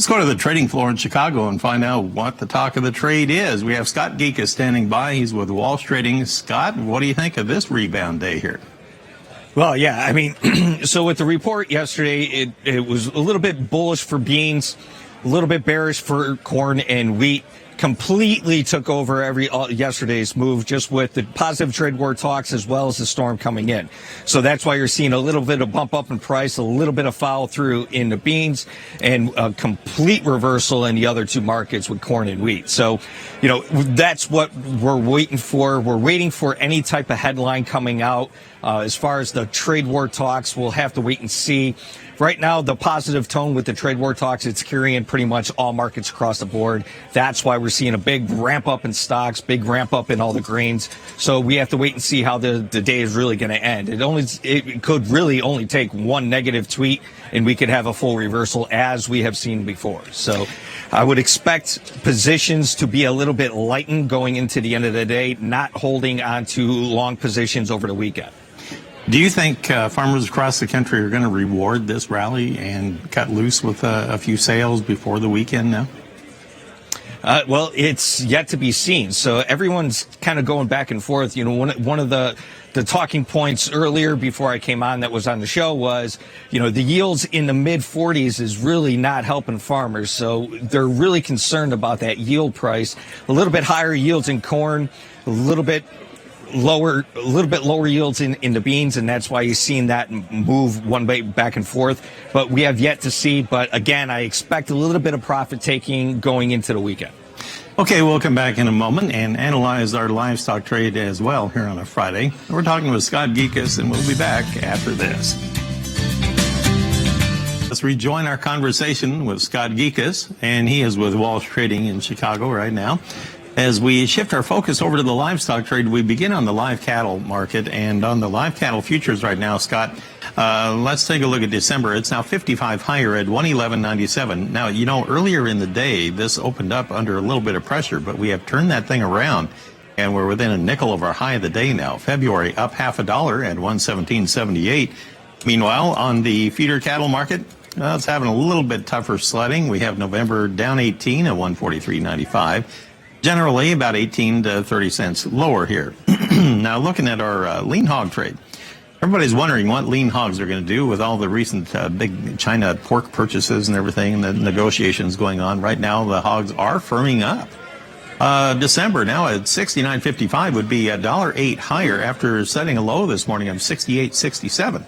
Let's go to the trading floor in Chicago and find out what the talk of the trade is. We have Scott Gecas standing by. He's with Walsh Trading. Scott, what do you think of this rebound day here? Well, yeah, I mean, so with the report yesterday, it was a little bit bullish for beans, a little bit bearish for corn and wheat. Completely took over yesterday's move, just with the positive trade war talks as well as the storm coming in. So that's why you're seeing a little bit of bump up in price, a little bit of follow through in the beans, and a complete reversal in the other two markets with corn and wheat. So, you know, that's what we're waiting for. We're waiting for any type of headline coming out. As far as the trade war talks, we'll have to wait and see. Right now, the positive tone with the trade war talks, it's carrying pretty much all markets across the board. That's why we're seeing a big ramp up in stocks, big ramp up in all the grains. So we have to wait and see how the day is really going to end. It could really only take one negative tweet and we could have a full reversal as we have seen before. So I would expect positions to be a little bit lightened going into the end of the day, not holding on to long positions over the weekend. Do you think farmers across the country are going to reward this rally and cut loose with a few sales before the weekend now? Well, it's yet to be seen. So everyone's kind of going back and forth. You know, one of the talking points earlier before I came on that was on the show was, you know, the yields in the mid 40s is really not helping farmers. So they're really concerned about that yield price. A little bit higher yields in corn, a little bit lower yields in the beans, and that's why you're seeing that move one way back and forth. But we have yet to see. But again, I expect a little bit of profit taking going into the weekend. Okay, we'll come back in a moment and analyze our livestock trade as well here on a Friday. We're talking with Scott Gecas, and we'll be back after this. Let's rejoin our conversation with Scott Gecas, and he is with Walsh Trading in Chicago right now. As we shift our focus over to the livestock trade, we begin on the live cattle market. And on the live cattle futures right now, Scott, let's take a look at December. It's now 55 higher at 111.97. Now, you know, earlier in the day, this opened up under a little bit of pressure, but we have turned that thing around, and we're within a nickel of our high of the day now. February up half a dollar at 117.78. Meanwhile, on the feeder cattle market, it's having a little bit tougher sledding. We have November down 18 at 143.95. Generally about 18 to 30 cents lower here. Now, looking at our lean hog trade, everybody's wondering what lean hogs are going to do with all the recent big China pork purchases and everything, and the negotiations going on. Right now, the hogs are firming up. December now at 69.55 would be $1.08 higher after setting a low this morning of 68.67.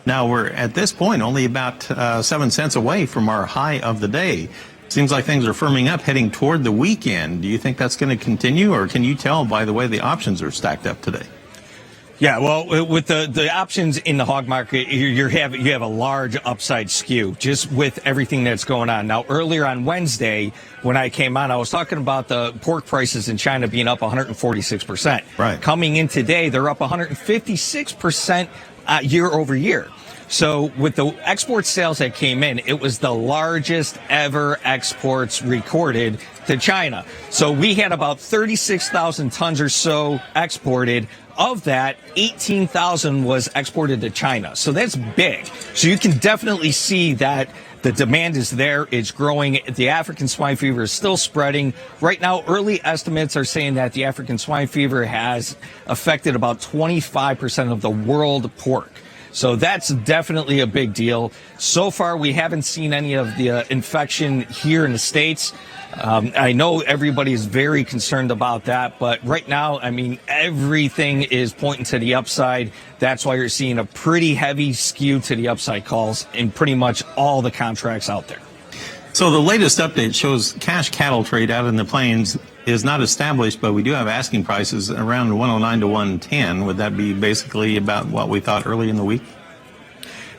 Now, we're at this point only about 7 cents away from our high of the day. Seems like things are firming up heading toward the weekend. Do you think that's going to continue, or can you tell by the way the options are stacked up today? Yeah, well, with the options in the hog market, you have a large upside skew just with everything that's going on. Now, earlier on Wednesday, when I came on, I was talking about the pork prices in China being up 146%. Right. Coming in today, they're up 156% year over year. So with the export sales that came in, it was the largest ever exports recorded to China. So we had about 36,000 tons or so exported. Of that, 18,000 was exported to China. So that's big. So you can definitely see that the demand is there. It's growing. The African swine fever is still spreading. Right now, early estimates are saying that the African swine fever has affected about 25% of the world pork. So that's definitely a big deal. So far, we haven't seen any of the infection here in the States. I know everybody is very concerned about that, but right now, I mean, everything is pointing to the upside. That's why you're seeing a pretty heavy skew to the upside calls in pretty much all the contracts out there. So the latest update shows cash cattle trade out in the plains is not established, but we do have asking prices around 109 to 110. Would that be basically about what we thought early in the week?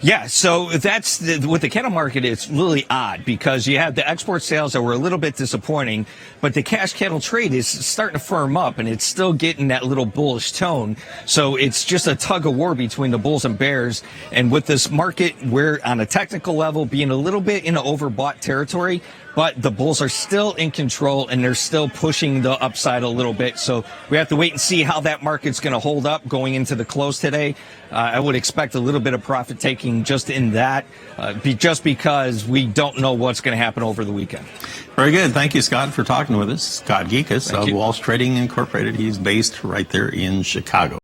Yeah, so that's with the cattle market, it's really odd because you have the export sales that were a little bit disappointing, but the cash cattle trade is starting to firm up and it's still getting that little bullish tone. So it's just a tug of war between the bulls and bears. And with this market, we're on a technical level being a little bit in an overbought territory, but the bulls are still in control and they're still pushing the upside a little bit. So we have to wait and see how that market's going to hold up going into the close today. I would expect a little bit of profit taking just in that, just because we don't know what's going to happen over the weekend. Very good. Thank you, Scott, for talking with us. Scott Gecas of you. Walsh Trading Incorporated. He's based right there in Chicago.